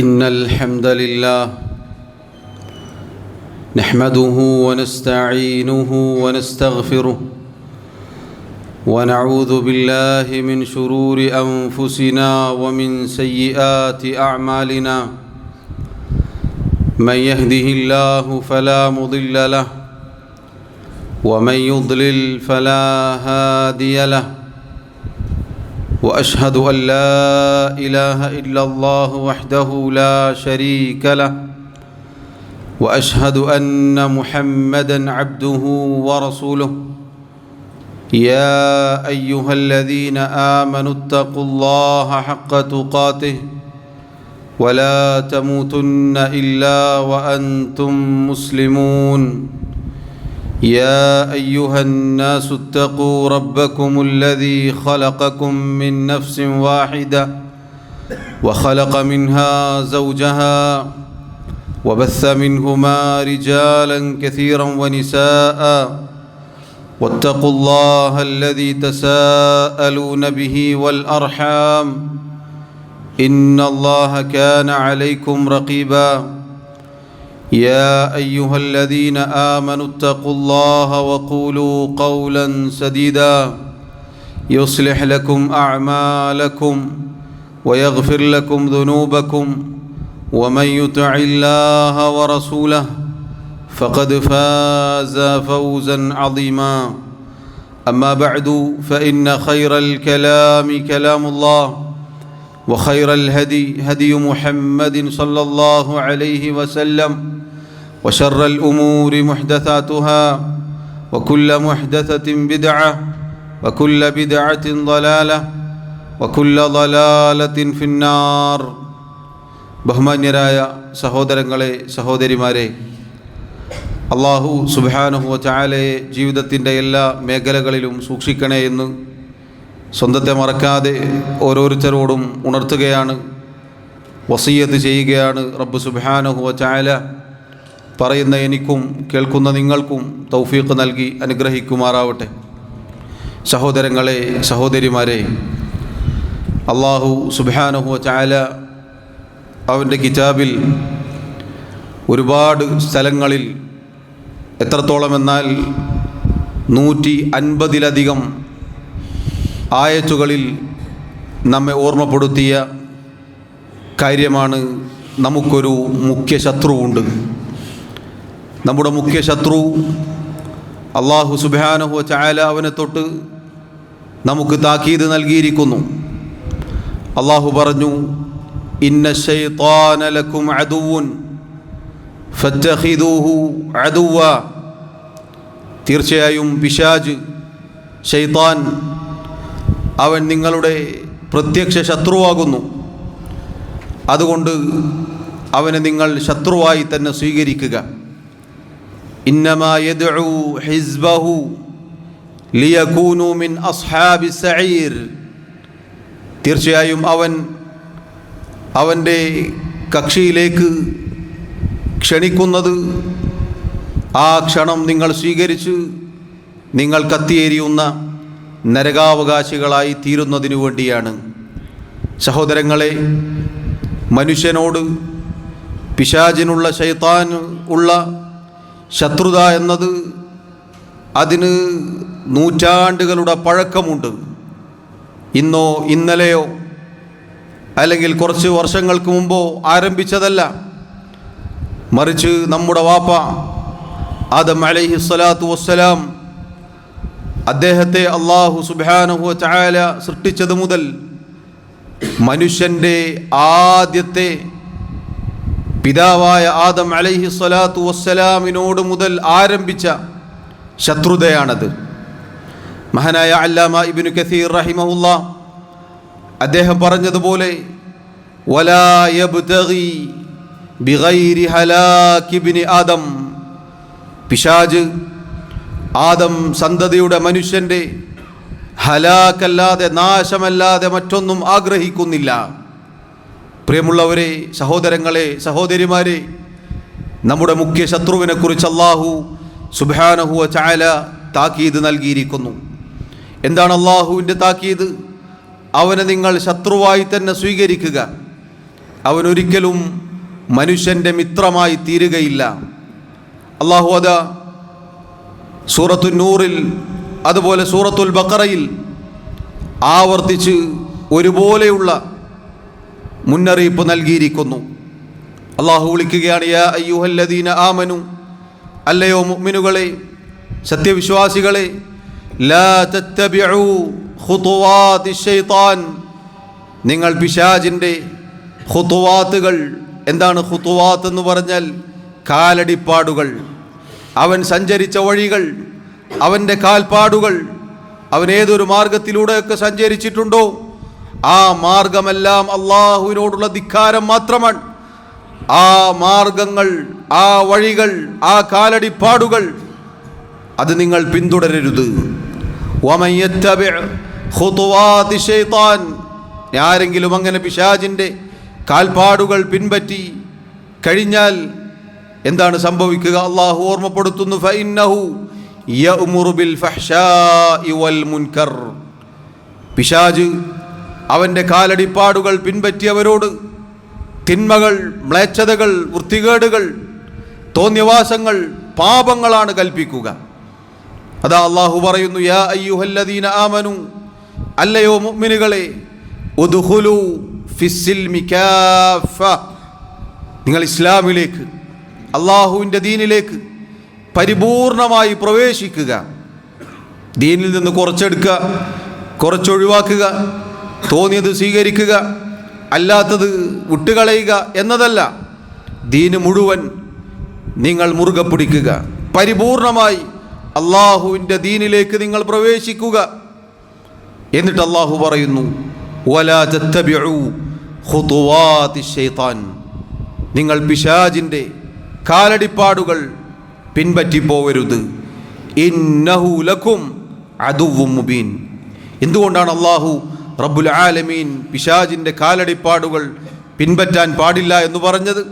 إن الحمد لله نحمده ونستعينه ونستغفره ونعوذ بالله من شرور أنفسنا ومن سيئات أعمالنا من يهده الله فلا مضل له ومن يضلل فلا هادي له وأشهد أن لا إله إلا الله وحده لا شريك له وأشهد أن محمدًا عبده ورسوله يا أيها الذين آمنوا اتقوا الله حق تقاته ولا تموتن إلا وأنتم مسلمون يا أيها الناس اتقوا ربكم الذي خلقكم من نفس واحدة وخلق منها زوجها وبث منهما رجالا كثيرا ونساء واتقوا الله الذي تساءلون به والأرحام إن الله كان عليكم رقيبا يا أيها الذين آمنوا اتقوا الله وقولوا قولا سديدا يصلح لكم أعمالكم ويغفر لكم ذنوبكم ومن يطع الله ورسوله فقد فاز فوزا عظيما أما بعد فإن خير الكلام كلام الله وخير الهدي هدي محمد صلى الله عليه وسلم وشر الأمور محدثاتها وكل محدثة بدعة وكل بدعة ضلالة وكل ضلالة في النار. ബഹുമാന്യരായ സഹോദരങ്ങളെ സഹോദരിമാരെ, അല്ലാഹു സുബ്ഹാനഹു വ തആലയെ ജീവിതത്തിൻ്റെ എല്ലാ മേഖലകളിലും സൂക്ഷിക്കണേ എന്ന് സ്വന്തത്തെ മറക്കാതെ ഓരോരുത്തരോടും ഉണർത്തുകയാണ്, വസിയ്യത്ത് ചെയ്യുകയാണ്. റബ്ബ് സുബ്ഹാനഹു വ തആല പറയുന്ന എനിക്കും കേൾക്കുന്ന നിങ്ങൾക്കും തൗഫീഖ് നൽകി അനുഗ്രഹിക്കുമാറാവട്ടെ. സഹോദരങ്ങളെ സഹോദരിമാരെ, അല്ലാഹു സുബ്ഹാനഹു വ തആല അവൻ്റെ കിതാബിൽ ഒരുപാട് സ്ഥലങ്ങളിൽ, എത്രത്തോളമെന്നാൽ 150-ലധികം ആയത്തുകളിൽ നമ്മെ ഓർമ്മപ്പെടുത്തിയ കാര്യമാണ്, നമുക്കൊരു മുഖ്യ ശത്രുവുണ്ട്. നമ്മുടെ മുഖ്യ ശത്രു അല്ലാഹു സുബ്ഹാനഹു വ തആല അവനെ തൊട്ട് നമുക്ക് താക്കീത് നൽകിയിരിക്കുന്നു. അല്ലാഹു പറഞ്ഞു, ഇന്ന ശൈത്താന ലക്കും അദുവ്വുൻ ഫത്തഖിദൂഹു അദുവ്വ. തീർച്ചയായും പിശാച്, ശൈത്താൻ, അവൻ നിങ്ങളുടെ പ്രത്യക്ഷ ശത്രുവാകുന്നു. അതുകൊണ്ട് അവനെ നിങ്ങൾ ശത്രുവായി തന്നെ സ്വീകരിക്കുക. ഇന്നമാ യദ്ഉ ഹിസ്ബഹു ലിയകൂനു മിൻ അസ്ഹാബി സഈർ. തീർച്ചയായും അവൻ അവൻ്റെ കക്ഷിയിലേക്ക് ക്ഷണിക്കുന്നത് ആ ക്ഷണം നിങ്ങൾ സ്വീകരിച്ച് നിങ്ങൾ കത്തിയേരിയുന്ന നരകാവകാശികളായി തീരുന്നതിനു വേണ്ടിയാണ്. സഹോദരങ്ങളെ, മനുഷ്യനോട് പിശാചിനുള്ള, ശൈത്താൻ ഉള്ള ശത്രുത എന്നത് അതിന് നൂറ്റാണ്ടുകളുടെ പഴക്കമുണ്ട്. ഇന്നോ ഇന്നലെയോ അല്ലെങ്കിൽ കുറച്ച് വർഷങ്ങൾക്ക് മുമ്പോ ആരംഭിച്ചതല്ല. മറിച്ച് നമ്മുടെ വാപ്പ ആദം അലൈഹിസ്സലാത്തു വസ്സലാം, അദ്ദേഹത്തെ അല്ലാഹു സുബ്ഹാനഹു വ തആല സൃഷ്ടിച്ചത് മുതൽ മനുഷ്യൻ്റെ ആദ്യത്തെ പിതാവായ ആദം അലൈഹിസ്സലാത്തു വസ്സലാമിനോട് മുതൽ ആരംഭിച്ച ശത്രുതയാണത്. മഹാനായ അല്ലാമ ഇബ്നു കസീർ റഹിമഹുല്ലാ അദ്ദേഹം പറഞ്ഞതുപോലെ, വലാ യബ്തഗി ബിഗൈരി ഹലാകി ഇബ്നി ആദം. പിശാച് ആദം സന്തതിയുടെ മനുഷ്യൻ്റെ ഹലാക്കല്ലാതെ, നാശമല്ലാതെ മറ്റൊന്നും ആഗ്രഹിക്കുന്നില്ല. പ്രിയമുള്ളവരെ, സഹോദരങ്ങളെ സഹോദരിമാരെ, നമ്മുടെ മുഖ്യ ശത്രുവിനെക്കുറിച്ച് അല്ലാഹു സുബ്ഹാനഹു വ തആല താക്കീത് നൽകിയിരിക്കുന്നു. എന്താണ് അള്ളാഹുവിൻ്റെ താക്കീത്? അവനെ നിങ്ങൾ ശത്രുവായി തന്നെ സ്വീകരിക്കുക. അവനൊരിക്കലും മനുഷ്യൻ്റെ മിത്രമായി തീരുകയില്ല. അല്ലാഹു അതാ സൂറത്തുൻ നൂറിൽ അതുപോലെ സൂറത്തുൽ ബഖറയിൽ ആവർത്തിച്ച് ഒരുപോലെയുള്ള മുന്നറിയിപ്പ് നൽകിയിരിക്കുന്നു. അല്ലാഹു വിളിക്കുകയാണ്, യാ അയ്യുഹല്ലദീന ആമനു, അല്ലയോ മുഅ്മിനുകളെ, സത്യവിശ്വാസികളെ, ലാ തത്തബിഉ ഖുതുവാതിശ് ശൈത്താൻ, നിങ്ങൾ പിശാചിൻ്റെ ഖുതുവാത്തുകൾ, എന്താണ് ഖുതുവാത്ത് എന്ന് പറഞ്ഞാൽ? കാലടിപ്പാടുകൾ, അവൻ സഞ്ചരിച്ച വഴികൾ, അവൻ്റെ കാൽപ്പാടുകൾ, അവൻ ഏതൊരു മാർഗത്തിലൂടെയൊക്കെ സഞ്ചരിച്ചിട്ടുണ്ടോ ആ മാർഗമെല്ലാം അള്ളാഹുവിനോടുള്ള ധിക്കാരം മാത്രമാണ്. ആ മാർഗങ്ങൾ, ആ വഴികൾ, ആ കാലടിപ്പാടുകൾ അത് നിങ്ങൾ പിന്തുടരരുത്. വമൻ യത്തബിഅ ഖുതുവാതിശ് ശൈത്താൻ, ആരെങ്കിലും അങ്ങനെ പിശാചിൻ്റെ കാൽപ്പാടുകൾ പിൻപറ്റി കഴിഞ്ഞാൽ എന്താണ് സംഭവിക്കുക? അള്ളാഹു ഓർമ്മപ്പെടുത്തുന്നു, ഫഇന്നഹു യഅ്മുറു ബിൽ ഫഹ്ശാഇ വൽ മുൻകർ. പിശാച് അവൻ്റെ കാലടിപ്പാടുകൾ പിൻപറ്റിയവരോട് തിന്മകൾ, മ്ലേച്ഛതകൾ, വൃത്തികേടുകൾ, തോന്നിയവാസങ്ങൾ, പാപങ്ങളാണ് കൽപ്പിക്കുക. അതാ അള്ളാഹു പറയുന്നു, യാ അയ്യുഹല്ലദീന ആമനു, അല്ലയോ മുഅ്മിനുകളെ, ഉദ്ഖുലു ഫിസ്സിൽമി കാഫ, നിങ്ങൾ ഇസ്ലാമിലേക്ക്, അള്ളാഹുവിൻ്റെ ദീനിലേക്ക് പരിപൂർണമായി പ്രവേശിക്കുക. ദീനിൽ നിന്ന് കുറച്ചെടുക്കുക, കുറച്ചൊഴിവാക്കുക, തോന്നിയത് സ്വീകരിക്കുക, അല്ലാത്തത് വിട്ടുകളയുക എന്നതല്ല. ദീന് മുഴുവൻ നിങ്ങൾ മുറുകെ പിടിക്കുക. പരിപൂർണമായി അള്ളാഹുവിൻ്റെ ദീനിലേക്ക് നിങ്ങൾ പ്രവേശിക്കുക. എന്നിട്ട് അള്ളാഹു പറയുന്നു, വലാ തത്തബിഉ ഖുതുവാതിശ് ശൈത്താൻ, നിങ്ങൾ പിശാചിൻ്റെ കാലടിപ്പാടുകൾ പിൻപറ്റിപ്പോവരുത്. ഇന്നഹു ലക്കും അദുവ്വും മുബീൻ. എന്തുകൊണ്ടാണ് അള്ളാഹു റബ്ബുൽ ആലമീൻ പിശാചിൻ്റെ കാലടിപ്പാടുകൾ പിൻപറ്റാൻ പാടില്ല എന്ന് പറഞ്ഞത്?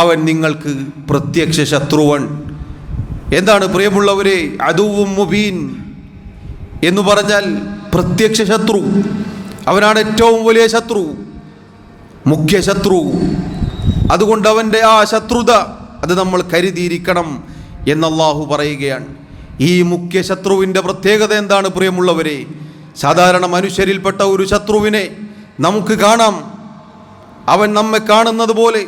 അവൻ നിങ്ങൾക്ക് പ്രത്യക്ഷ ശത്രുവൻ. എന്താണ് പ്രിയമുള്ളവരെ അദുവ്വും മുബീൻ എന്ന് പറഞ്ഞാൽ? പ്രത്യക്ഷ ശത്രു. അവനാണ് ഏറ്റവും വലിയ ശത്രു, മുഖ്യ ശത്രു. അതുകൊണ്ട് അവൻ്റെ ആ ശത്രുത അത് നമ്മൾ കരുതിയിരിക്കണം എന്നല്ലാഹു പറയുകയാണ്. ഈ മുഖ്യ ശത്രുവിൻ്റെ പ്രത്യേകത എന്താണ് പ്രിയമുള്ളവരെ? സാധാരണ മനുഷ്യരിൽപ്പെട്ട ഒരു ശത്രുവിനെ നമുക്ക് കാണാം. അവൻ നമ്മെ കാണുന്നത് പോലെ,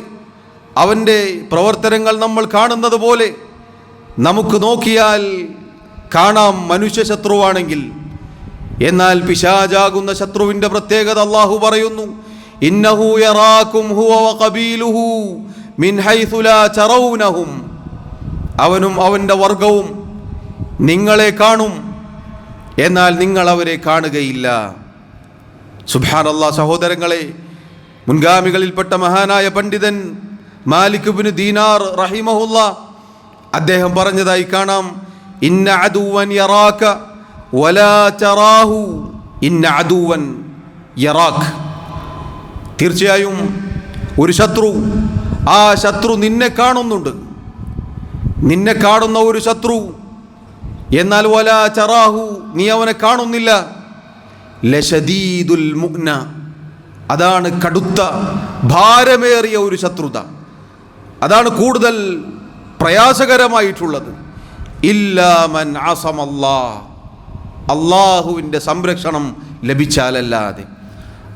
അവൻ്റെ പ്രവർത്തനങ്ങൾ നമ്മൾ കാണുന്നത് പോലെ നമുക്ക് നോക്കിയാൽ കാണാം മനുഷ്യ ശത്രുവാണെങ്കിൽ. എന്നാൽ പിശാചാകുന്ന ശത്രുവിൻ്റെ പ്രത്യേകത അല്ലാഹു പറയുന്നു, ഇന്നഹു യറാക്കും ഹുവ വഖബീലുഹു മിൻ ഹൈഥു ലാ തറൗനഹും, അവനും അവൻ്റെ വർഗവും നിങ്ങളെ കാണും, എന്നാൽ നിങ്ങൾ അവരെ കാണുകയില്ല. സുബ്ഹാനല്ലാഹ്. സഹോദരങ്ങളെ, മുൻഗാമികളിൽപ്പെട്ട മഹാനായ പണ്ഡിതൻ മാലിക് ഇബ്നു ദീനാർ റഹിമഹുല്ലാ അദ്ദേഹം പറഞ്ഞതായി കാണാം, ഇന്ന അദുവൻ യറാക വലാ തറാഹു, ഇന്ന അദുവൻ യറാക്, തീർച്ചയായും ഒരു ശത്രു, ആ ശത്രു നിന്നെ കാണുന്നുണ്ട്, നിന്നെ കാണുന്ന ഒരു ശത്രു. എന്നാൽ വലാ തറാഹു, നീ അവനെ കാണുന്നില്ല. ലശദീദുൽ മുഅ്ന, അതാണ് കടുത്ത ഭാരമേറിയ ഒരു ശത്രുത, അതാണ് കൂടുതൽ പ്രയാസകരമായിട്ടുള്ളത്. ഇല്ലാ മൻ അസമല്ലാഹ്, അള്ളാഹുവിൻ്റെ സംരക്ഷണം ലഭിച്ചാലല്ലാതെ,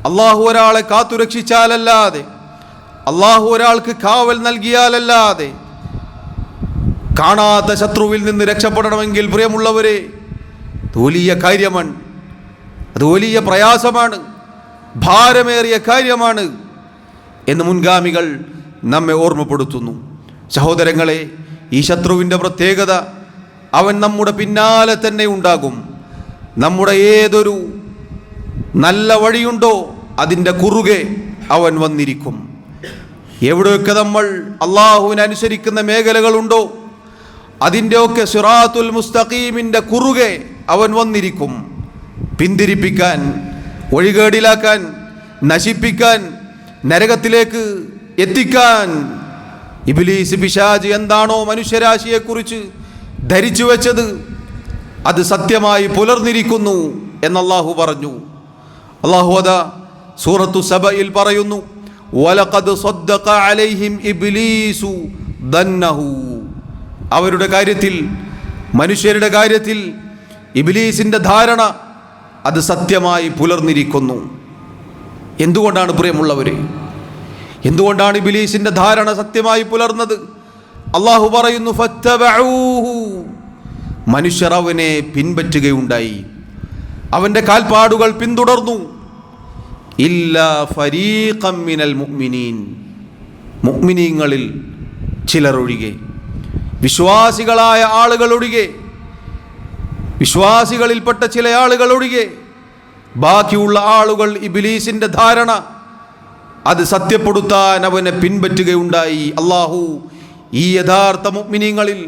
അള്ളാഹു ഒരാളെ കാത്തുരക്ഷിച്ചാലല്ലാതെ, അള്ളാഹു ഒരാൾക്ക് കാവൽ നൽകിയാലല്ലാതെ കാണാത്ത ശത്രുവിൽ നിന്ന് രക്ഷപ്പെടണമെങ്കിൽ പ്രിയമുള്ളവരെ വലിയ കാര്യമാണ്, അത് വലിയ പ്രയാസമാണ്, ഭാരമേറിയ കാര്യമാണ് എന്ന് മുൻഗാമികൾ നമ്മെ ഓർമ്മപ്പെടുത്തുന്നു. സഹോദരങ്ങളെ, ഈ ശത്രുവിൻ്റെ പ്രത്യേകത, അവൻ നമ്മുടെ പിന്നാലെ തന്നെ ഉണ്ടാകും. നമ്മുടെ ഏതൊരു നല്ല വഴിയുണ്ടോ അതിൻ്റെ കുറുകെ അവൻ വന്നിരിക്കും. എവിടെയൊക്കെ നമ്മൾ അള്ളാഹുവിനെ അനുസരിക്കുന്ന മേഖലകളുണ്ടോ അതിൻ്റെയൊക്കെ സിറാത്തുൽ മുസ്തഖീമിൻ്റെ കുറുകെ അവൻ വന്നിരിക്കും. പിന്തിരിപ്പിക്കാൻ, വഴികേടിലാക്കാൻ, നശിപ്പിക്കാൻ, നരകത്തിലേക്ക് എത്തിക്കാൻ ഇബ്ലീസ് പിശാച് എന്താണോ മനുഷ്യരാശിയെക്കുറിച്ച് ധരിച്ചു വെച്ചത് അത് സത്യമായി പുലർന്നിരിക്കുന്നു എന്ന് അല്ലാഹു പറഞ്ഞു. അല്ലാഹു അതാ സൂറത്തു സബയിൽ പറയുന്നു, വലഖദ് സദ്ദഖ അലൈഹിം ഇബ്ലീസു ദന്നഹു. അവരുടെ കാര്യത്തിൽ, മനുഷ്യരുടെ കാര്യത്തിൽ ഇബ്ലീസിന്റെ ധാരണ അത് സത്യമായി പുലർന്നിരിക്കുന്നു. എന്തുകൊണ്ടാണ് പ്രിയമുള്ളവരെ, എന്തുകൊണ്ടാണ് ഇബ്ലീസിന്റെ ധാരണ സത്യമായി പുലർന്നത്? അള്ളാഹു പറയുന്നു, ഫത്തബഊഹു, മനുഷ്യർ അവനെ പിൻപറ്റുകയുണ്ടായി, അവന്റെ കാൽപ്പാടുകൾ പിന്തുടർന്നു. ഇല്ലാ ഫരീഖം മിനൽ മുഅ്മിനീൻ, മുഅ്മിനീങ്ങളിൽ ചിലരൊഴികെ, വിശ്വാസികളായ ആളുകൾ ഒഴികെ, വിശ്വാസികളിൽപ്പെട്ട ചില ആളുകൾ ഒഴികെ ബാക്കിയുള്ള ആളുകൾ ഇബ്ലീസിന്റെ ധാരണ അത് സത്യപ്പെടുത്താൻ അവനെ പിൻപറ്റുകയുണ്ടായി. അള്ളാഹു ഈ യഥാർത്ഥ മുഅ്മിനീങ്ങളിൽ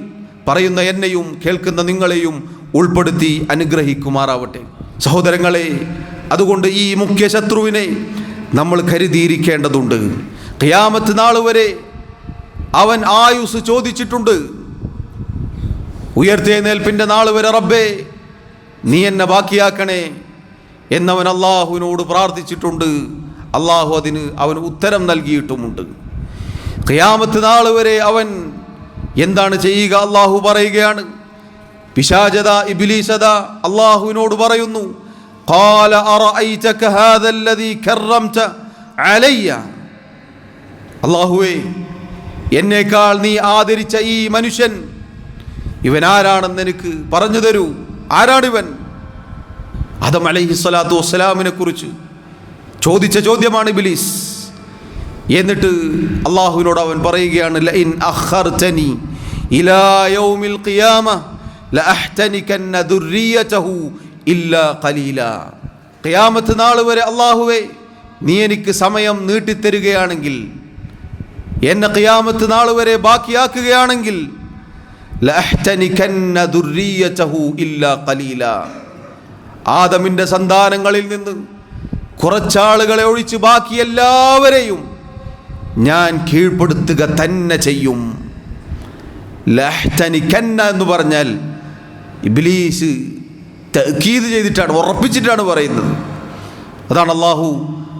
പറയുന്ന എന്നെയും കേൾക്കുന്ന നിങ്ങളെയും ഉൾപ്പെടുത്തി അനുഗ്രഹിക്കുമാറാവട്ടെ. സഹോദരങ്ങളെ, അതുകൊണ്ട് ഈ മുഖ്യ ശത്രുവിനെ നമ്മൾ കരുതിയിരിക്കേണ്ടതുണ്ട്. ഖിയാമത്ത് നാൾ വരെ അവൻ ആയുസ് ചോദിച്ചിട്ടുണ്ട്. ഉയർത്തെഴുന്നേൽപ്പിന്റെ നാൾ വരെ റബ്ബേ നീ എന്നെ ബാക്കിയാക്കണേ എന്നവൻ അള്ളാഹുവിനോട് പ്രാർത്ഥിച്ചിട്ടുണ്ട്. അള്ളാഹു അതിന് അവന് ഉത്തരം നൽകിയിട്ടുമുണ്ട്. ഖിയാമത്ത് നാൾ വരെ അവൻ എന്താണ് ചെയ്യുക? അള്ളാഹു പറയുകയാണ്, പിശാചത ഇബ്ലീസത അള്ളാഹുവിനോട് പറയുന്നു, ഖാല അറഅയ്തക ഹാദല്ലദീ കറംത അലയ്യ, അള്ളാഹുവേ എന്നേക്കാൾ നീ ആദരിച്ച ഈ മനുഷ്യൻ ഇവൻ ആരാണെന്ന് എനിക്ക് പറഞ്ഞു തരൂ. ആരാണിവൻ? ആദം അലൈഹിസ്സലാത്തു വസ്സലാമിനെ കുറിച്ച് ചോദിച്ച ചോദ്യമാണ് ഇബ്ലീസ്. എന്നിട്ട് അള്ളാഹുവിനോട് അവൻ പറയുകയാണ്, ലഇൻ അഖർതനി ഇലാ യൗമിൽ ഖിയാമ ലഅഹ്തനികന്ന ദുർരിയതഹു ഇല്ലാ ഖലീല. ഖിയാമത്ത് നാൾ വരെ അള്ളാഹുവേ നീ എനിക്ക് സമയം നീട്ടിത്തരുകയാണെങ്കിൽ, എന്നെ ഖിയാമത്ത് നാൾ വരെ ബാക്കിയാക്കുകയാണെങ്കിൽ ലഅഹ്തനികന്ന ദുർരിയതഹു ഇല്ലാ ഖലീല, ആദമിന്റെ സന്താനങ്ങളിൽ നിന്ന് കുറച്ചാളുകളെ ഒഴിച്ച് ബാക്കി എല്ലാവരെയും ഞാൻ കീഴ്പ്പെടുത്തുക തന്നെ ചെയ്യും. ലഅഹ്തനികന്ന എന്ന് പറഞ്ഞാൽ ഇബ്ലീസ് തഅക്കീദ് ചെയ്തിട്ടാണ്, ഉറപ്പിച്ചിട്ടാണ് പറയുന്നത്. അതാണ് അള്ളാഹു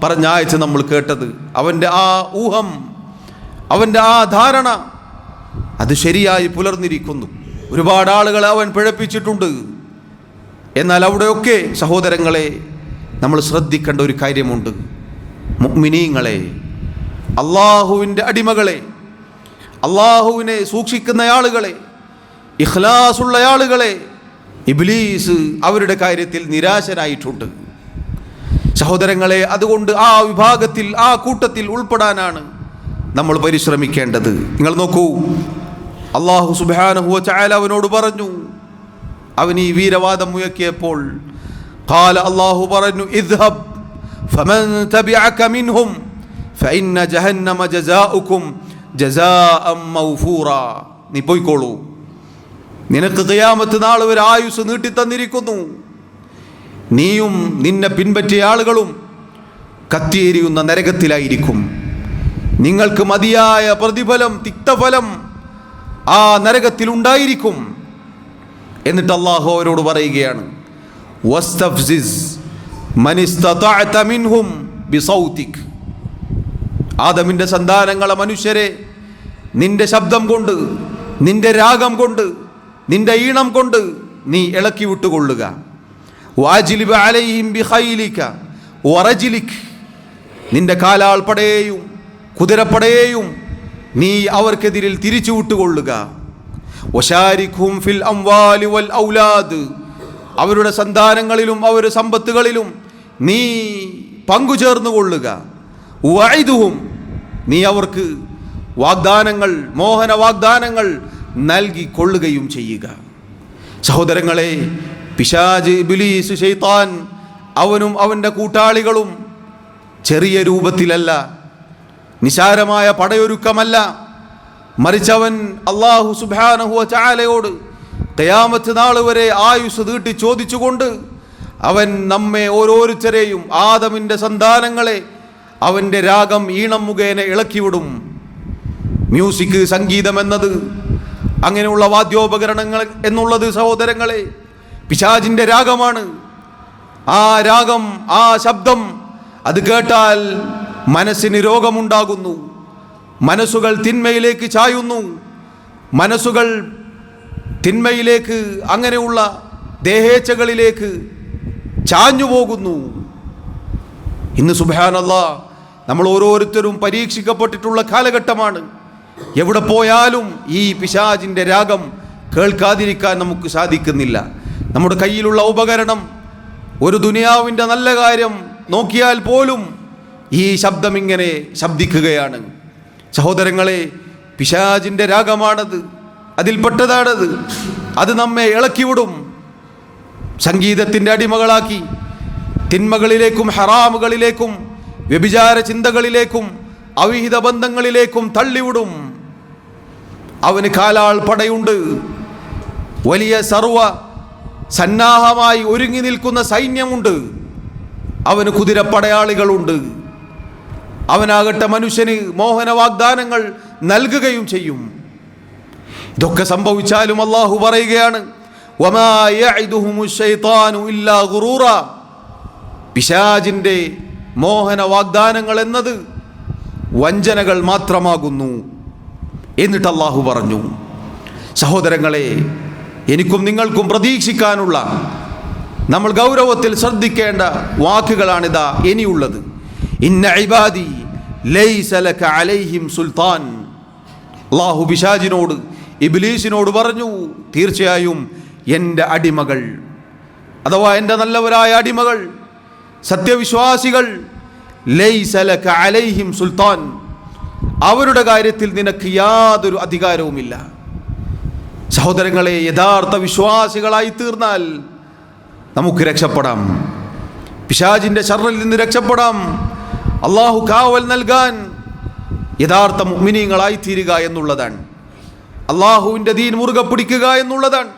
പറഞ്ഞ ആയത്ത് നമ്മൾ കേട്ടത്. അവൻ്റെ ആ ഊഹം, അവൻ്റെ ആ ധാരണ അത് ശരിയായി പുലർന്നിരിക്കുന്നു. ഒരുപാട് ആളുകളെ അവൻ പിഴപ്പിച്ചിട്ടുണ്ട്. എന്നാൽ അവിടെയൊക്കെ സഹോദരങ്ങളെ നമ്മൾ ശ്രദ്ധിക്കേണ്ട ഒരു കാര്യമുണ്ട്. മുഅ്മിനീങ്ങളെ, അള്ളാഹുവിൻ്റെ അടിമകളെ, അള്ളാഹുവിനെ സൂക്ഷിക്കുന്ന ആളുകളെ, ഇഖ്ലാസുള്ള ആളുകളെ ഇബ്ലീസ് അവരുടെ കാര്യത്തിൽ നിരാശനായിട്ടുണ്ട്. സഹോദരങ്ങളെ, അതുകൊണ്ട് ആ വിഭാഗത്തിൽ, ആ കൂട്ടത്തിൽ ഉൾപ്പെടാനാണ് നമ്മൾ പരിശ്രമിക്കേണ്ടത്. നിങ്ങൾ നോക്കൂ, അള്ളാഹു സുബ്ഹാനഹു വ തആല അവനോട് പറഞ്ഞു, അവൻ ഈ വീരവാദം മുഴക്കിയപ്പോൾ, ഖാല, അള്ളാഹു പറഞ്ഞു, ഇദ്ഹബ് ഫമൻ തബിഅക മിൻഹും ഫഇന്ന ജഹന്നമ ജസാഉകും ജസാഅൻ മൗഫൂറാ. നീ പോയിക്കോളൂ, നിനക്ക് ഖിയാമത്ത് നാൾ വരെ ആയുസ് നീട്ടിത്തന്നിരിക്കുന്നു. നീയും നിന്നെ പിൻപറ്റിയ ആളുകളും കത്തിയെരിയുന്ന നരകത്തിലായിരിക്കും. നിങ്ങൾക്ക് മതിയായ പ്രതിഫലം, തിക്തഫലം ആ നരകത്തിൽ ഉണ്ടായിരിക്കും. എന്നിട്ട് അള്ളാഹു അവരോട് പറയുകയാണ്, വസ്തഫ്സിസ് മൻ ഇസ്തതഅത മിൻഹും ബിസൗതിക്. ആദമിന്റെ സന്താനങ്ങളെ, മനുഷ്യരെ, നിന്റെ ശബ്ദം കൊണ്ട്, നിന്റെ രാഗം കൊണ്ട്, നിന്റെ ഈണം കൊണ്ട് നീ ഇളക്കി വിട്ടുകൊള്ളുക. വാജിലിബ് അലൈഹിം ബിഖൈലിക വറജിലിക്. നിന്റെ കാലാൾപ്പടയെയും കുതിരപ്പടയെയും നീ അവർക്കെതിരിൽ തിരിച്ചു വിട്ടുകൊള്ളുക. വശാരിഖും ഫിൽ അംവാലി വൽ ഔലാദ്. അവരുടെ സന്താനങ്ങളിലും അവരുടെ സമ്പത്തുകളിലും നീ പങ്കുചേർന്നു കൊള്ളുക. വഇദുഹും. നീ അവർക്ക് വാഗ്ദാനങ്ങൾ, മോഹന വാഗ്ദാനങ്ങൾ നൽകിക്കൊള്ളുകയും ചെയ്യുക. സഹോദരങ്ങളെ, പിശാച്, ഇബ്ലീസ്, ശൈത്താൻ, അവനും അവൻ്റെ കൂട്ടാളികളും ചെറിയ രൂപത്തിലല്ല, നിസാരമായ പടയൊരുക്കമല്ല, മറിച്ചവൻ അല്ലാഹു സുബ്ഹാനഹു വ തആലയോട് ഖിയാമത്ത് നാൾ വരെ ആയുസ് നീട്ടി ചോദിച്ചുകൊണ്ട് അവൻ നമ്മെ ഓരോരുത്തരെയും, ആദമിൻ്റെ സന്താനങ്ങളെ, അവൻ്റെ രാഗം, ഈണം മുഖേന ഇളക്കിവിടും. മ്യൂസിക്, സംഗീതം എന്നത്, അങ്ങനെയുള്ള വാദ്യോപകരണങ്ങൾ എന്നുള്ളത് സഹോദരങ്ങളെ പിശാചിൻ്റെ രാഗമാണ്. ആ രാഗം, ആ ശബ്ദം അത് കേട്ടാൽ മനസ്സിന് രോഗമുണ്ടാകുന്നു, മനസ്സുകൾ തിന്മയിലേക്ക് ചായുന്നു, മനസ്സുകൾ തിന്മയിലേക്ക്, അങ്ങനെയുള്ള ദേഹേച്ഛകളിലേക്ക് ചാഞ്ഞു പോകുന്നു. ഇന്ന് സുബ്ഹാനല്ലാഹ് നമ്മൾ ഓരോരുത്തരും പരീക്ഷിക്കപ്പെട്ടിട്ടുള്ള കാലഘട്ടമാണ്. എവിടെ പോയാലും ഈ പിശാചിൻ്റെ രാഗം കേൾക്കാതിരിക്കാൻ നമുക്ക് സാധിക്കുന്നില്ല. നമ്മുടെ കയ്യിലുള്ള ഉപകരണം, ഒരു ദുനിയാവിൻ്റെ നല്ല കാര്യം നോക്കിയാൽ പോലും ഈ ശബ്ദം ഇങ്ങനെ ശബ്ദിക്കുകയാണ്. സഹോദരങ്ങളെ, പിശാചിൻ്റെ രാഗമാണത്, അതിൽപ്പെട്ടതാണത്. അത് നമ്മെ ഇളക്കിവിടും, സംഗീതത്തിൻ്റെ അടിമകളാക്കി തിന്മകളിലേക്കും ഹറാമുകളിലേക്കും വ്യഭിചാര ചിന്തകളിലേക്കും അവിഹിത ബന്ധങ്ങളിലേക്കും തള്ളിവിടും. അവന് കാലാൾ പടയുണ്ട്, വലിയ സർവ സന്നാഹമായി ഒരുങ്ങി നിൽക്കുന്ന സൈന്യമുണ്ട്, അവന് കുതിരപ്പടയാളികളുണ്ട്. അവനാകട്ടെ മനുഷ്യന് മോഹന വാഗ്ദാനങ്ങൾ നൽകുകയും ചെയ്യും. ഇതൊക്കെ സംഭവിച്ചാലും അല്ലാഹു പറയുകയാണ്, വമാ യഇദുഹുമുശ് ശൈത്താനു ഇല്ലാ ഗുറൂറ. പിശാചിൻ്റെ മോഹന വാഗ്ദാനങ്ങൾ എന്നത് വഞ്ചനകൾ മാത്രമാകുന്നു എന്നിട്ട് അല്ലാഹു പറഞ്ഞു. സഹോദരങ്ങളെ, എനിക്കും നിങ്ങൾക്കും പ്രതീക്ഷിക്കാനുള്ള, നമ്മൾ ഗൗരവത്തിൽ ശ്രദ്ധിക്കേണ്ട വാക്കുകളാണിതാ ഇനിയുള്ളത്. ഇന്ന ഇബാദി ലൈസ ലക അലൈഹിം സുൽത്താൻ. അല്ലാഹു പിശാചിനോട്, ഇബ്ലീസിനോട് പറഞ്ഞു, തീർച്ചയായും എൻ്റെ അടിമകൾ, അഥവാ എൻ്റെ നല്ലവരായ അടിമകൾ, സത്യവിശ്വാസികൾ, ലൈസ ലക അലൈഹിം സുൽത്താൻ, അവരുടെ കാര്യത്തിൽ നിനക്ക് യാതൊരു അധികാരവുമില്ല. സഹോദരങ്ങളെ, യഥാർത്ഥ വിശ്വാസികളായി തീർന്നാൽ നമുക്ക് രക്ഷപ്പെടാം, പിശാചിൻ്റെ ശർറിൽ നിന്ന് രക്ഷപ്പെടാം. അള്ളാഹു കാവൽ നൽകാൻ യഥാർത്ഥ മുഅ്മിനീങ്ങളായി തീരുക എന്നുള്ളതാണ്, അള്ളാഹുവിൻ്റെ ദീൻ മുറുകെ പിടിക്കുക എന്നുള്ളതാണ്.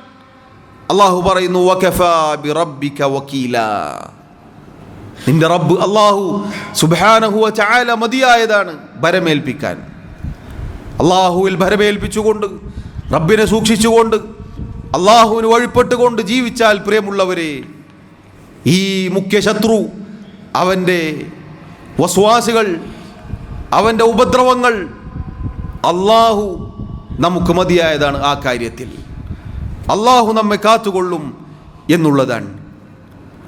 അള്ളാഹു പറയുന്നു, വകഫാ ബിറബ്ബിക വകീലാ. നിന്റെ റബ്ബ് അള്ളാഹു സുബ്ഹാനഹു വ തആല മതിയായതാണ് ഭരമേൽപ്പിക്കാൻ. അള്ളാഹുവിൽ ഭരമേൽപ്പിച്ചുകൊണ്ട്, റബ്ബിനെ സൂക്ഷിച്ചുകൊണ്ട്, അള്ളാഹുവിന് വഴിപ്പെട്ടുകൊണ്ട് ജീവിച്ചാൽ, പ്രിയമുള്ളവരെ, ഈ മുഖ്യ ശത്രു, അവൻ്റെ വസ്വാസുകൾ, അവൻ്റെ ഉപദ്രവങ്ങൾ, അള്ളാഹു നമുക്ക് മതിയായതാണ്. ആ കാര്യത്തിൽ അള്ളാഹു നമ്മെ കാത്തുകൊള്ളും എന്നുള്ളതാണ്.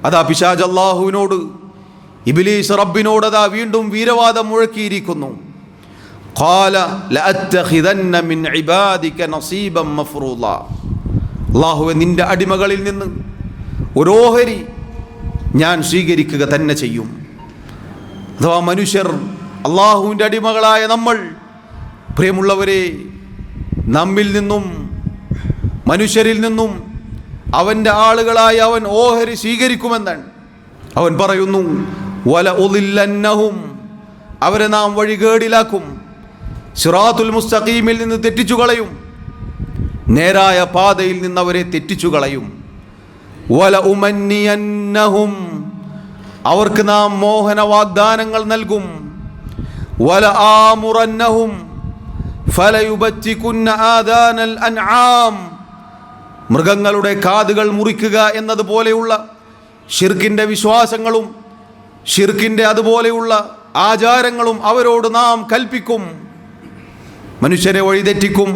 അതാ പിശാച് അള്ളാഹുവിനോട്, ഇബ്ലീസ് റബ്ബിനോട് അതാ വീണ്ടും വീരവാദം മുഴക്കിയിരിക്കുന്നു. ഖാല ലഅത്തഖിദന്ന മിൻ ഇബാദിക നസീബൻ മഫ്റൂളാ. അള്ളാഹുവേ, നിന്റെ അടിമകളിൽ നിന്ന് ഒരു ഓഹരി ഞാൻ സ്വീകരിക്കുക തന്നെ ചെയ്യും. അഥവാ മനുഷ്യർ, അള്ളാഹുവിൻ്റെ അടിമകളായ നമ്മൾ, പ്രിയമുള്ളവരെ, നമ്മിൽ നിന്നും, മനുഷ്യരിൽ നിന്നും അവൻ്റെ ആളുകളായി അവൻ ഓഹരി സ്വീകരിക്കുമെന്നാണ്. അവൻ പറയുന്നു, വല ഉളില്ലന്നഹും, അവരെ നാം വഴികേടിലാക്കും, സിറാത്തുൽ മുസ്തഖീമിൽ നിന്ന് തെറ്റിച്ചു കളയും, നേരായ പാതയിൽ നിന്ന് അവരെ തെറ്റിച്ചു കളയും. വല ഉമന്നിയന്നഹും, അവർക്ക് നാം മോഹന വാഗ്ദാനങ്ങൾ നൽകും. വല ആമുറന്നഹും ഫലയുബത്തികുന്ന ആദാനൽ അൻആം, മൃഗങ്ങളുടെ കാതുകൾ മുറിക്കുക എന്നതുപോലെയുള്ള ഷിർക്കിൻ്റെ വിശ്വാസങ്ങളും ഷിർക്കിൻ്റെ അതുപോലെയുള്ള ആചാരങ്ങളും അവരോട് നാം കൽപ്പിക്കും. മനുഷ്യരെ വഴിതെറ്റിക്കും,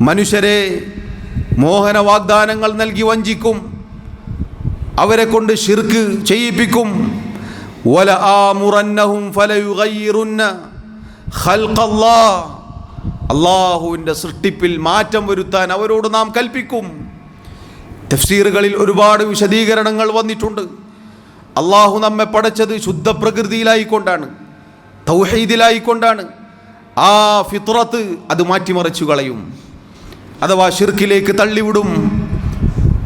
മനുഷ്യരെ മോഹന വാഗ്ദാനങ്ങൾ നൽകി വഞ്ചിക്കും, അവരെ കൊണ്ട് ഷിർക്ക് ചെയ്യിപ്പിക്കും. വല ആമുറന്നഹും ഫലയുഗയ്യിറുന്ന ഖൽഖല്ലാഹ്, അള്ളാഹുവിൻ്റെ സൃഷ്ടിപ്പിൽ മാറ്റം വരുത്താൻ അവരോട് നാം കൽപ്പിക്കും. തഫ്സീറുകളിൽ ഒരുപാട് വിശദീകരണങ്ങൾ വന്നിട്ടുണ്ട്. അള്ളാഹു നമ്മെ പടച്ചത് ശുദ്ധ പ്രകൃതിയിലായിക്കൊണ്ടാണ്, തൗഹീദിലായിക്കൊണ്ടാണ്. ആ ഫിത്രത്ത് അത് മാറ്റിമറിച്ചു കളയും, അഥവാ ഷിർക്കിലേക്ക് തള്ളിവിടും.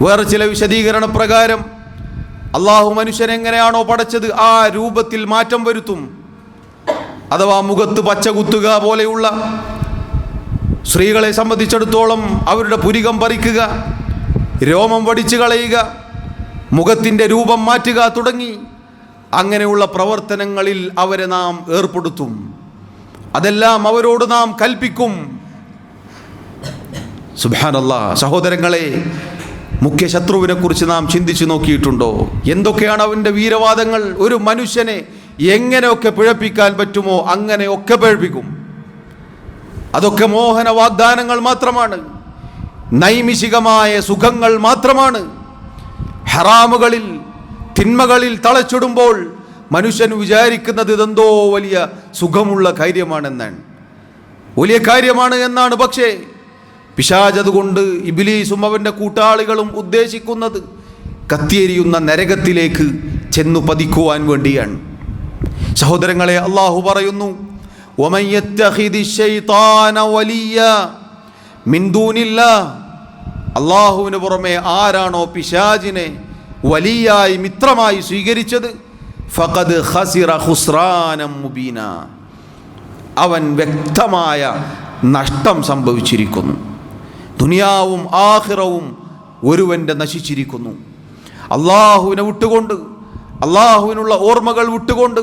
വേറെ ചില വിശദീകരണ പ്രകാരം അള്ളാഹു മനുഷ്യനെങ്ങനെയാണോ പടച്ചത് ആ രൂപത്തിൽ മാറ്റം വരുത്തും. അഥവാ മുഖത്ത് പച്ച കുത്തുക പോലെയുള്ള, സ്ത്രീകളെ സംബന്ധിച്ചിടത്തോളം അവരുടെ പുരികം പറിക്കുക, രോമം വടിച്ചു കളയുക, മുഖത്തിൻ്റെ രൂപം മാറ്റുക തുടങ്ങി അങ്ങനെയുള്ള പ്രവർത്തനങ്ങളിൽ അവരെ നാം ഏർപ്പെടുത്തും. അതെല്ലാം അവരോട് നാം കൽപ്പിക്കും. സുബ്ഹാനല്ലാഹ്. സഹോദരങ്ങളെ, മുഖ്യ ശത്രുവിനെ കുറിച്ച് നാം ചിന്തിച്ചു നോക്കിയിട്ടുണ്ടോ? എന്തൊക്കെയാണ് അവൻ്റെ വീരവാദങ്ങൾ? ഒരു മനുഷ്യനെ എങ്ങനെയൊക്കെ പിഴപ്പിക്കാൻ പറ്റുമോ അങ്ങനെയൊക്കെ പിഴപ്പിക്കും. അതൊക്കെ മോഹന വാഗ്ദാനങ്ങൾ മാത്രമാണ്, നൈമിഷികമായ സുഖങ്ങൾ മാത്രമാണ്. ഹറാമുകളിൽ തിന്മകളിൽ തളച്ചിടുമ്പോൾ മനുഷ്യൻ വിചാരിക്കുന്നത് ഇതെന്തോ വലിയ സുഖമുള്ള കാര്യമാണെന്നാണ്, വലിയ കാര്യമാണ് എന്നാണ്. പക്ഷേ പിശാച് അതുകൊണ്ട് ഇബ്ലീസും അവൻ്റെ കൂട്ടാളികളും ഉദ്ദേശിക്കുന്നത് കത്തിയെരിയുന്ന നരകത്തിലേക്ക് ചെന്നു പതിക്കുവാൻ വേണ്ടിയാണ്. സഹോദരങ്ങളെ, അള്ളാഹു പറയുന്നു, വമൻ യത്തഖിദി ശൈത്താന വലിയ്യ മിൻ ദൂനില്ലാഹ്, അള്ളാഹുവിന് പുറമെ ആരാണോ പിശാചിനെ വലിയായി മിത്രമായി സ്വീകരിച്ചത്, ഫഖദ് ഖസിറ ഖുസ്റാനം മുബീന, അവൻ വ്യക്തമായ നഷ്ടം സംഭവിച്ചിരിക്കുന്നു. ദുനിയാവും ആഖിറവും ഒരുവൻ്റെ നശിച്ചിരിക്കുന്നു. അള്ളാഹുവിനെ വിട്ടുകൊണ്ട്, അള്ളാഹുവിനുള്ള ഓർമ്മകൾ വിട്ടുകൊണ്ട്,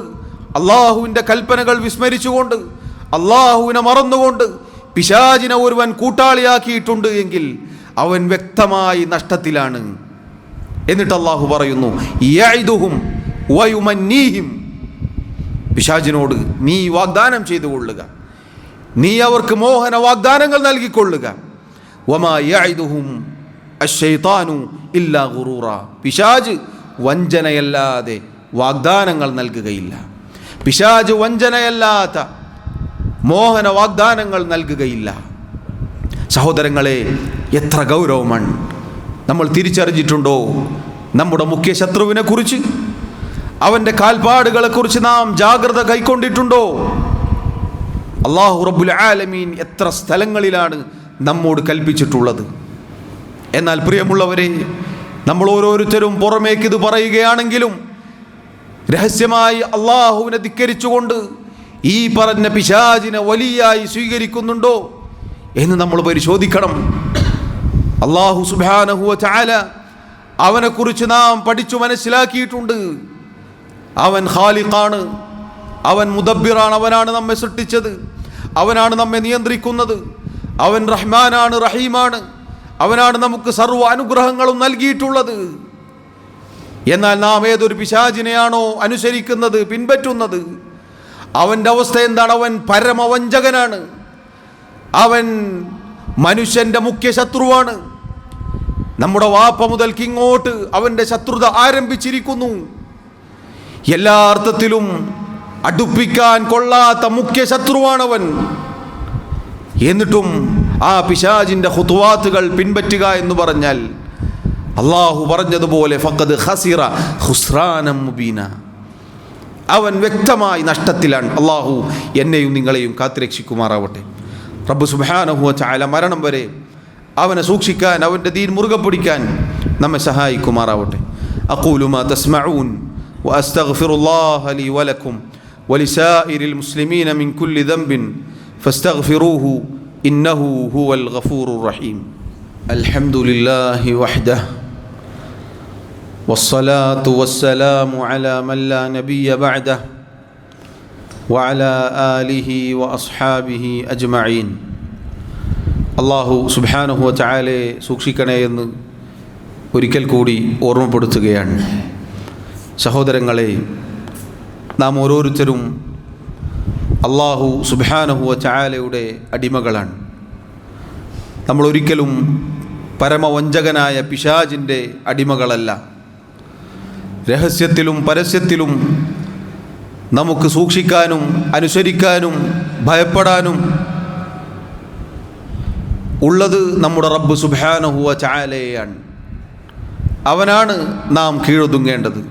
അള്ളാഹുവിൻ്റെ കൽപ്പനകൾ വിസ്മരിച്ചുകൊണ്ട്, അള്ളാഹുവിനെ മറന്നുകൊണ്ട് പിശാചിനെ ഒരുവൻ കൂട്ടാളിയാക്കിയിട്ടുണ്ട് എങ്കിൽ അവൻ വ്യക്തമായി നഷ്ടത്തിലാണ്. എന്നിട്ട് അള്ളാഹു പറയുന്നു, യഇദുഹും വയുമന്നീഹിം, പിശാചിനോട് നീ വാഗ്ദാനം ചെയ്തു കൊള്ളുക, നീ അവർക്ക് മോഹന വാഗ്ദാനങ്ങൾ നൽകിക്കൊള്ളുക. വമാ യഇദുഹും അശ്ശൈത്താനു ഇല്ലാ ഗുറൂറ, പിശാച് വഞ്ചനയല്ലാതെ വാഗ്ദാനങ്ങൾ നൽകുകയില്ല. പിശാച് വഞ്ചനയല്ലാത്ത മോഹന വാഗ്ദാനങ്ങൾ നൽകുകയില്ല. സഹോദരങ്ങളെ, എത്ര ഗൗരവമാണ്. നമ്മൾ തിരിച്ചറിഞ്ഞിട്ടുണ്ടോ നമ്മുടെ മുഖ്യ ശത്രുവിനെ കുറിച്ച്? അവൻ്റെ കാൽപ്പാടുകളെക്കുറിച്ച് നാം ജാഗ്രത കൈക്കൊണ്ടിട്ടുണ്ടോ? അല്ലാഹു റബ്ബുൽ ആലമീൻ എത്ര സ്ഥലങ്ങളിലാണ് നമ്മോട് കൽപ്പിച്ചിട്ടുള്ളത്. എന്നാൽ പ്രിയമുള്ളവരെ, നമ്മൾ ഓരോരുത്തരും പുറമേക്ക് ഇത് പറയുകയാണെങ്കിലും രഹസ്യമായി അള്ളാഹുവിനെ ധിക്കരിച്ചുകൊണ്ട് ഈ പറഞ്ഞ പിശാചിനെ വലിയായി സ്വീകരിക്കുന്നുണ്ടോ എന്ന് നമ്മൾ പരിശോധിക്കണം. അല്ലാഹു സുബ്ഹാനഹു വ തആല അവനെക്കുറിച്ച് നാം പഠിച്ചു മനസ്സിലാക്കിയിട്ടുണ്ട്. അവൻ ഖാലിഖാണ്, അവൻ മുദബ്ബിറാണ്, അവനാണ് നമ്മെ സൃഷ്ടിച്ചത്, അവനാണ് നമ്മെ നിയന്ത്രിക്കുന്നത്, അവൻ റഹ്മാനാണ്, റഹീമാണ്, അവനാണ് നമുക്ക് സർവ്വ അനുഗ്രഹങ്ങളും നൽകിയിട്ടുള്ളത്. എന്നാൽ നാം ഏതൊരു പിശാചിനെയാണോ അനുസരിക്കുന്നത്, പിൻപറ്റുന്നത്, അവൻ്റെ അവസ്ഥ എന്താണ്? അവൻ പരമവഞ്ചകനാണ്, അവൻ മനുഷ്യൻ്റെ മുഖ്യ ശത്രുവാണ്. നമ്മുടെ വാപ്പ മുതൽക്ക് ഇങ്ങോട്ട് അവൻ്റെ ശത്രുത ആരംഭിച്ചിരിക്കുന്നു. എല്ലാ അർത്ഥത്തിലും അടുപ്പിക്കാൻ കൊള്ളാത്ത മുഖ്യ ശത്രുവാണവൻ. എന്നിട്ടും ആ പിശാചിൻ്റെ ഖുതുവാത്തുകൾ പിൻപറ്റുക എന്ന് പറഞ്ഞാൽ അള്ളാഹു പറഞ്ഞതുപോലെ ഫഖദ് ഖസിറ ഖുസ്റാനം മുബീന, അവൻ വ്യക്തമായി നഷ്ടത്തിലാണ്. അള്ളാഹു എന്നെയും നിങ്ങളെയും കാത്തുരക്ഷിക്കുമാറാവട്ടെ. റബ്ബ് സുബ്ഹാനഹു വ തആല മരണം വരെ അവനെ സൂക്ഷിക്കാൻ, അവൻ്റെ ദീൻ മുറുകെ പിടിക്കാൻ നമ്മെ സഹായിക്കുമാറാവട്ടെ. അഖൂലു മാ തസ്മഊൻ വഅസ്തഗ്ഫിറുല്ലാഹ ലീ വലക്കും വലിസാഇരിൽ മുസ്ലിമീന മിൻ കുല്ലി ദംബിൻ ഫസ്തഗ്ഫിറൂഹു ഇന്നഹു ഹുവൽ ഗഫൂറുർ റഹീം. അൽഹംദുലില്ലാഹി വഹ്ദഹു വസ്സലാത്തു വസ്സലാമു അലാ മൻ ലാ നബിയ്യ ബഅദഹു വഅലാ ആലിഹി വഅസ്ഹാബിഹി അജ്മഈൻ. അല്ലാഹു സുബ്ഹാനഹു വ തആലയെ സൂക്ഷിക്കണേ എന്ന് ഒരിക്കൽ കൂടി ഓർമ്മപ്പെടുത്തുകയാണ്. സഹോദരങ്ങളെ, നാം ഓരോരുത്തരും അല്ലാഹു സുബ്ഹാനഹു വ തആലയുടെ അടിമകളാണ്. നമ്മൾ ഒരിക്കലും പരമവഞ്ചകനായ പിശാചിൻ്റെ അടിമകളല്ല. രഹസ്യത്തിലും പരസ്യത്തിലും നമുക്ക് സൂക്ഷിക്കാനും അനുസരിക്കാനും ഭയപ്പെടാനും ഉള്ളത് നമ്മുടെ റബ്ബ് സുബ്ഹാനഹു വ തആലയാണ്. അവനാണ് നാം കീഴൊതുങ്ങേണ്ടത്.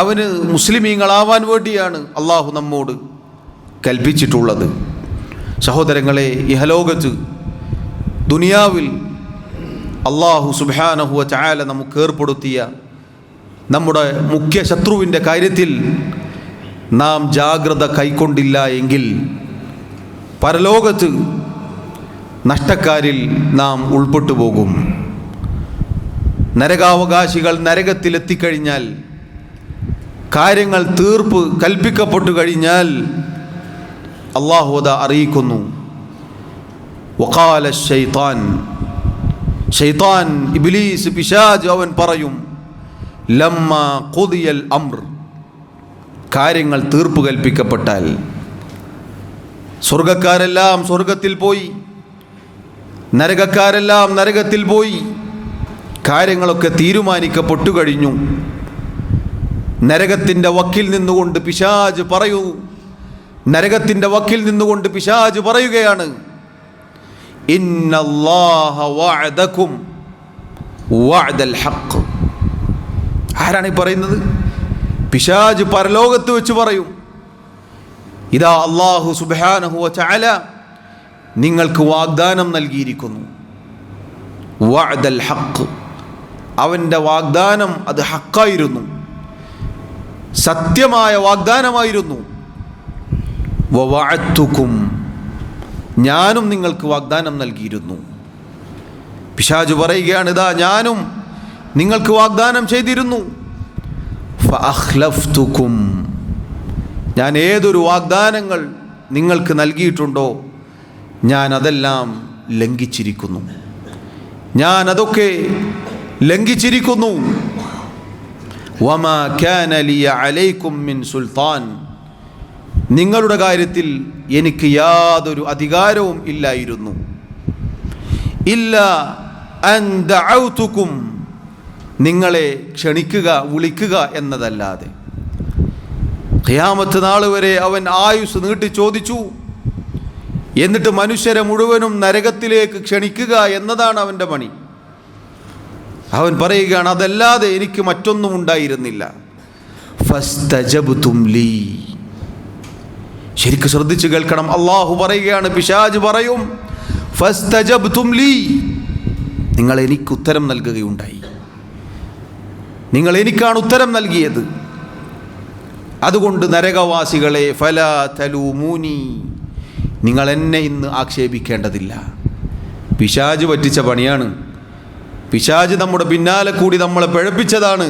അവന് മുസ്ലിമീങ്ങളാവാൻ വേണ്ടിയാണ് അള്ളാഹു നമ്മോട് കൽപ്പിച്ചിട്ടുള്ളത്. സഹോദരങ്ങളെ, ഇഹലോകത്ത് ദുനിയാവിൽ അള്ളാഹു സുബ്ഹാനഹു വ തആല നമുക്ക് ഏർപ്പെടുത്തിയ നമ്മുടെ മുഖ്യ ശത്രുവിൻ്റെ കാര്യത്തിൽ നാം ജാഗ്രത കൈക്കൊണ്ടില്ല എങ്കിൽ പരലോകത്ത് നഷ്ടക്കാരിൽ നാം ഉൾപ്പെട്ടു പോകും. നരകാവകാശികൾ നരകത്തിലെത്തിക്കഴിഞ്ഞാൽ, കാര്യങ്ങൾ തീർപ്പ് കൽപ്പിക്കപ്പെട്ടു കഴിഞ്ഞാൽ അല്ലാഹു അതാ അറിയിക്കുന്നു, വഖാല ശൈത്താൻ, ശൈത്താൻ ഇബ്ലീസ് പിശാച് അവൻ പറയും, ലമ്മാ ഖുദിയൽ അംർ, കാര്യങ്ങൾ തീർപ്പ് കൽപ്പിക്കപ്പെട്ടാൽ സ്വർഗക്കാരെല്ലാം സ്വർഗത്തിൽ പോയി, നരകക്കാരെല്ലാം നരകത്തിൽ പോയി, കാര്യങ്ങളൊക്കെ തീരുമാനിക്കപ്പെട്ടു കഴിഞ്ഞു. നരകത്തിൻ്റെ വക്കിൽ നിന്നുകൊണ്ട് പിശാച് പറയുകയാണ്, ഇന്നല്ലാഹ വഅദകും വഅദൽ ഹഖ്. ആരാണ് ഈ പറയുന്നത്? പിശാച് പരലോകത്ത് വെച്ച് പറയും, ഇതാ അല്ലാഹു സുബ്ഹാനഹു വ തആല നിങ്ങൾക്ക് വാഗ്ദാനം നൽകിയിരിക്കുന്നു. വഅദൽ ഹഖ്, അവൻ്റെ വാഗ്ദാനം അത് ഹക്കായിരുന്നു, സത്യമായ വാഗ്ദാനമായിരുന്നു. വവഅദ്തുകും, ഞാനും നിങ്ങൾക്ക് വാഗ്ദാനം നൽകിയിരുന്നു. പിശാച് പറയുകയാണ്, ഇതാ ഞാനും നിങ്ങൾക്ക് വാഗ്ദാനം ചെയ്തിരുന്നു. ഫഅഖ്ലഫ്തുകും, ഞാൻ ഏതൊരു വാഗ്ദാനങ്ങൾ നിങ്ങൾക്ക് നൽകിയിട്ടുണ്ടോ ഞാൻ അതെല്ലാം ലംഘിച്ചിരിക്കുന്നു, ഞാൻ അതൊക്കെ ലംഘിച്ചിരിക്കുന്നു. വമാ കാന ലിയ അലൈക്കും മിൻ സുൽത്താൻ, നിങ്ങളുടെ കാര്യത്തിൽ എനിക്ക് യാതൊരു അധികാരവും ഇല്ലായിരുന്നു. ഇല്ലാ അൻ ദഅൗതുകും, നിങ്ങളെ ക്ഷണിക്കുക വിളിക്കുക എന്നതല്ലാതെ. ഖിയാമത്ത് നാൾ വരെ അവൻ ആയുസ് നീട്ടി ചോദിച്ചു. എന്നിട്ട് മനുഷ്യരെ മുഴുവനും നരകത്തിലേക്ക് ക്ഷണിക്കുക എന്നതാണ് അവൻ്റെ പണി. അവൻ പറയുകയാണ്, അതല്ലാതെ എനിക്ക് മറ്റൊന്നും ഉണ്ടായിരുന്നില്ല. ഫസ്തജബ്തും ലീ, ശരിക്കും ശ്രദ്ധിച്ചു കേൾക്കണം. അള്ളാഹു പറയുകയാണ്, പിശാച് പറയും, ഫസ്തജബ്തും ലീ, നിങ്ങൾ എനിക്ക് ഉത്തരം നൽകുകയുണ്ടായി, നിങ്ങൾ എനിക്കാണ് ഉത്തരം നൽകിയത്. അതുകൊണ്ട് നരകവാസികളെ, ഫലാ തലൂമൂനി, നിങ്ങൾ എന്നെ ഇന്ന് ആക്ഷേപിക്കേണ്ടതില്ല. പിശാച് പറ്റിച്ച പണിയാണ്, പിശാച് നമ്മുടെ പിന്നാലെ കൂടി നമ്മളെ പിഴപ്പിച്ചതാണ്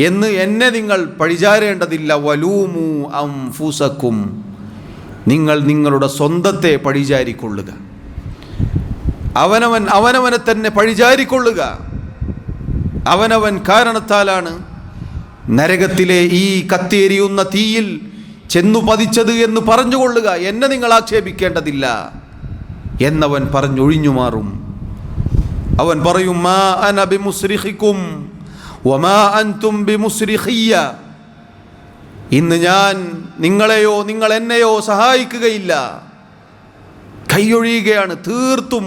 എന്ന് എന്നെ നിങ്ങൾ പഴിചാരേണ്ടതില്ല. വലൂമു അൻഫുസക്കും, നിങ്ങൾ നിങ്ങളുടെ സ്വന്തത്തെ പഴിചാരിക്കൊള്ളുക, അവനവനെ തന്നെ പഴിചാരിക്കൊള്ളുക. അവനവൻ കാരണത്താലാണ് നരകത്തിലെ ഈ കത്തിയെരിയുന്ന തീയിൽ ചെന്നു പതിച്ചത് എന്ന് പറഞ്ഞുകൊള്ളുക. എന്നെ നിങ്ങൾ ആക്ഷേപിക്കേണ്ടതില്ല എന്നവൻ പറഞ്ഞൊഴിഞ്ഞു മാറും. അവൻ പറയും, മാ അന ബിമുസ്രിഖിക്കും വമാ അൻതും ബിമുസ്രിഖിയ്യ, ഇന്ന് ഞാൻ നിങ്ങളെയോ നിങ്ങൾ എന്നെയോ സഹായിക്കുകയില്ല. കൈയൊഴിയുകയാണ് തീർത്തും.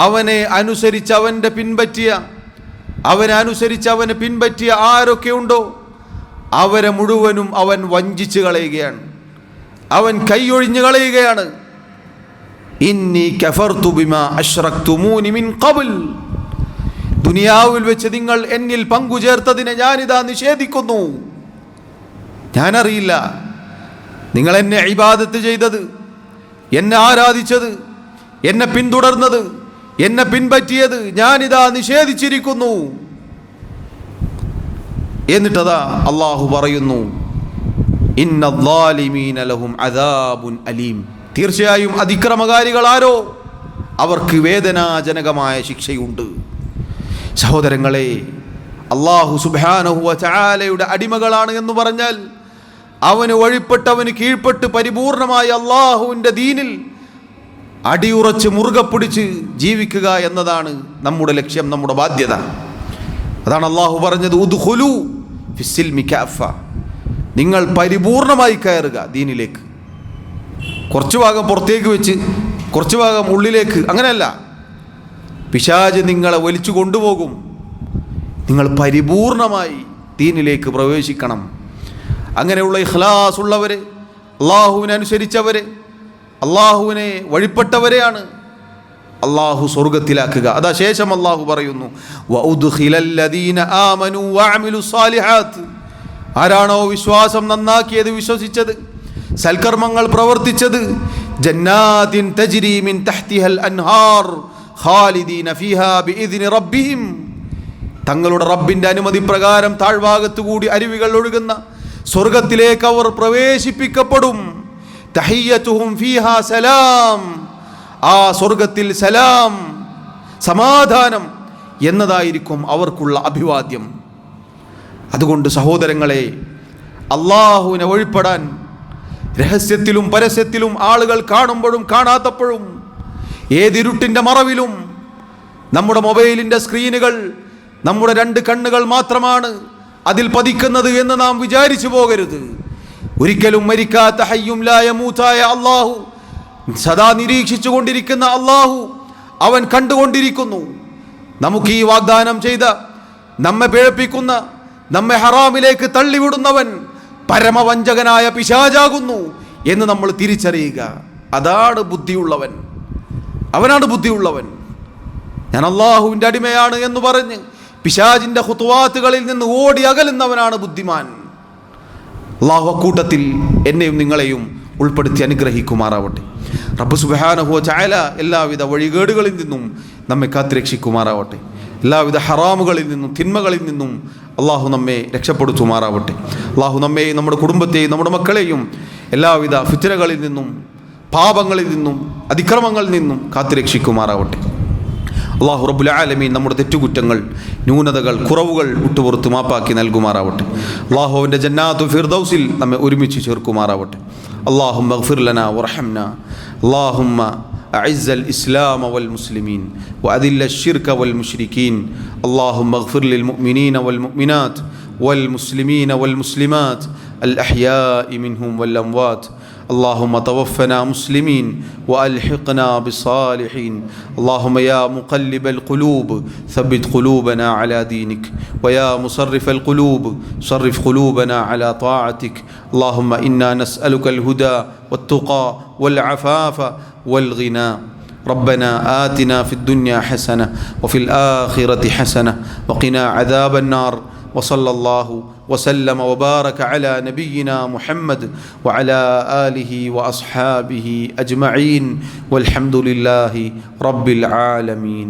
അവനെ അനുസരിച്ച് അവനെ പിൻപറ്റിയ ആരൊക്കെയുണ്ടോ അവരെ മുഴുവനും അവൻ വഞ്ചിച്ച് കളയുകയാണ്, അവൻ കൈയൊഴിഞ്ഞു കളയുകയാണ്. ഇന്നി കഫർതു ബിമാ അശ്റക്തുമൂനി മിൻ ഖബൽ, ദുനിയാവിൽ വെച്ച് നിങ്ങൾ എന്നിൽ പങ്കുചേർത്തതിനെ ഞാനിതാ നിഷേധിക്കുന്നു. ഞാനറിയില്ല നിങ്ങൾ എന്നെ ഇബാദത്ത് ചെയ്തത്, എന്നെ ആരാധിച്ചത്, എന്നെ പിന്തുടർന്നത്, എന്നെ പിൻപറ്റിയത് ഞാനിതാ നിഷേധിച്ചിരിക്കുന്നു. എന്നിട്ടതാ അള്ളാഹു പറയുന്നു, ഇന്നദ്ദാലിമീന ലഹും അദാബുൻ അലീം, തീർച്ചയായും അതിക്രമകാരികൾ ആരോ അവർക്ക് വേദനാജനകമായ ശിക്ഷയുണ്ട്. സഹോദരങ്ങളെ, അള്ളാഹു സുബ്ഹാനഹു വ തആലയുടെ അടിമകളാണ് എന്ന് പറഞ്ഞാൽ അവന് വഴിപ്പെട്ട് അവന് കീഴ്പ്പെട്ട് പരിപൂർണമായി അള്ളാഹുവിൻ്റെ ദീനിൽ അടിയുറച്ച് മുറുകെ പിടിച്ച് ജീവിക്കുക എന്നതാണ് നമ്മുടെ ലക്ഷ്യം, നമ്മുടെ ബാധ്യത. അതാണ് അള്ളാഹു പറഞ്ഞത്, ഉദ്ഖുലൂ ഫിസ്സിൽമി കാഫ, നിങ്ങൾ പരിപൂർണമായി കയറുക ദീനിലേക്ക്. കുറച്ച് ഭാഗം പുറത്തേക്ക് വെച്ച് കുറച്ച് ഭാഗം ഉള്ളിലേക്ക്, അങ്ങനെയല്ല. പിശാച് നിങ്ങളെ വലിച്ചു കൊണ്ടുപോകും. നിങ്ങൾ പരിപൂർണമായി ദീനിലേക്ക് പ്രവേശിക്കണം. അങ്ങനെയുള്ള ഇഖ്ലാസ് ഉള്ളവർ, അള്ളാഹുവിനെ അനുസരിച്ചവർ, അള്ളാഹുവിനെ വഴിപ്പെട്ടവരെയാണ് അള്ളാഹു സ്വർഗത്തിലാക്കുക. അതാ ശേഷം അള്ളാഹു പറയുന്നു, വഉദ്ഖിലല്ലദീന ആമനൂ വഅമിലുസ് സാലിഹാത്ത്, ആരാണോ വിശ്വാസം നന്നാക്കിയത്, വിശ്വസിച്ചത്, സൽക്കർമ്മങ്ങൾ പ്രവർത്തിച്ചത്, ജന്നാത്തിൻ തജ്രി മിൻ തഹ്തിഹൽ അൻഹാർ ഖാലിദീന ഫീഹാ ബിഇദ്നി റബ്ബിഹിം, തങ്ങളുടെ റബ്ബിൻ്റെ അനുമതി പ്രകാരം താഴ്ഭാഗത്തുകൂടി അരുവികൾ ഒഴുകുന്ന സ്വർഗത്തിലേക്ക് അവർ പ്രവേശിപ്പിക്കപ്പെടും. തഹിയ്യതുഹും ഫീഹാ സലാം, ആ സ്വർഗത്തിൽ സലാം, സമാധാനം എന്നതായിരിക്കും അവർക്കുള്ള അഭിവാദ്യം. അതുകൊണ്ട് സഹോദരങ്ങളെ, അള്ളാഹുവിനെ വഴിപ്പെടാൻ രഹസ്യത്തിലും പരസ്യത്തിലും ആളുകൾ കാണുമ്പോഴും കാണാത്തപ്പോഴും ഏതിരുട്ടിൻ്റെ മറവിലും നമ്മുടെ മൊബൈലിൻ്റെ സ്ക്രീനുകൾ നമ്മുടെ 2 കണ്ണുകൾ മാത്രമാണ് അതിൽ പതിക്കുന്നത് എന്ന് നാം വിചാരിച്ചു പോകരുത്. ഒരിക്കലും മരിക്കാത്ത ഹയ്യും ലാ യമൂതായ അള്ളാഹു, സദാ നിരീക്ഷിച്ചു കൊണ്ടിരിക്കുന്ന അള്ളാഹു, അവൻ കണ്ടുകൊണ്ടിരിക്കുന്നു. നമുക്ക് ഈ വാഗ്ദാനം ചെയ്ത, നമ്മെ പിഴപ്പിക്കുന്ന, നമ്മെ ഹറാമിലേക്ക് തള്ളിവിടുന്നവൻ പരമവഞ്ചകനായ പിശാചാകുന്നു എന്ന് നമ്മൾ തിരിച്ചറിയുക. അതാണ് ബുദ്ധിയുള്ളവൻ, അവനാണ് ബുദ്ധിയുള്ളവൻ. ഞാൻ അള്ളാഹുവിൻ്റെ അടിമയാണ് എന്ന് പറഞ്ഞ് പിശാചിൻ്റെ ഖുതുവാത്തുകളിൽ നിന്ന് ഓടി അകലുന്നവനാണ് ബുദ്ധിമാൻ. അള്ളാഹു അക്കൂട്ടത്തിൽ എന്നെയും നിങ്ങളെയും ഉൾപ്പെടുത്തി അനുഗ്രഹിക്കുമാറാവട്ടെ. റബ്ബ് സുബ്ഹാനഹു വ തആല എല്ലാവിധ വഴികേടുകളിൽ നിന്നും നമ്മെ കാത്തുരക്ഷിക്കുമാറാവട്ടെ. എല്ലാവിധ ഹറാമുകളിൽ നിന്നും തിന്മകളിൽ നിന്നും അള്ളാഹു നമ്മെ രക്ഷപ്പെടുത്തുമാറാവട്ടെ. അള്ളാഹു നമ്മെയും നമ്മുടെ കുടുംബത്തെയും നമ്മുടെ മക്കളെയും എല്ലാവിധ ഫിത്നകളിൽ നിന്നും പാപങ്ങളിൽ നിന്നും അതിക്രമങ്ങളിൽ നിന്നും കാത്തുരക്ഷിക്കുമാറാവട്ടെ. അള്ളാഹു റബ്ബുൽ ആലമീൻ നമ്മുടെ തെറ്റുകുറ്റങ്ങൾ, ന്യൂനതകൾ, കുറവുകൾ വിട്ടുപുറത്ത് മാപ്പാക്കി നൽകുമാറാവട്ടെ. അള്ളാഹു അവൻ്റെ ജന്നാത്തുൽ ഫിർദൗസിൽ നമ്മെ ഒരുമിച്ച് ചേർക്കുമാറാവട്ടെ. അല്ലാഹുമ്മഗ്ഫിർ ലനാ വർഹംനാ. അല്ലാഹുമ്മ أعز الإسلام والمسلمين وأذل الشرك والمشركين. اللهم اغفر للمؤمنين والمؤمنات والمسلمين والمسلمات الأحياء منهم والأموات. اللهم توفنا مسلمين وألحقنا بالصالحين. اللهم يا مقلب القلوب ثبت قلوبنا على دينك، ويا مصرف القلوب صرف قلوبنا على طاعتك. اللهم إنا نسألك الهدى والتقى والعفاف والغنى. ربنا آتنا في الدنيا حسنة وفي الآخرة حسنة وقنا عذاب النار. وصلى الله وسلم وبارك على نبينا محمد وعلى آله وأصحابه أجمعين والحمد لله رب العالمين.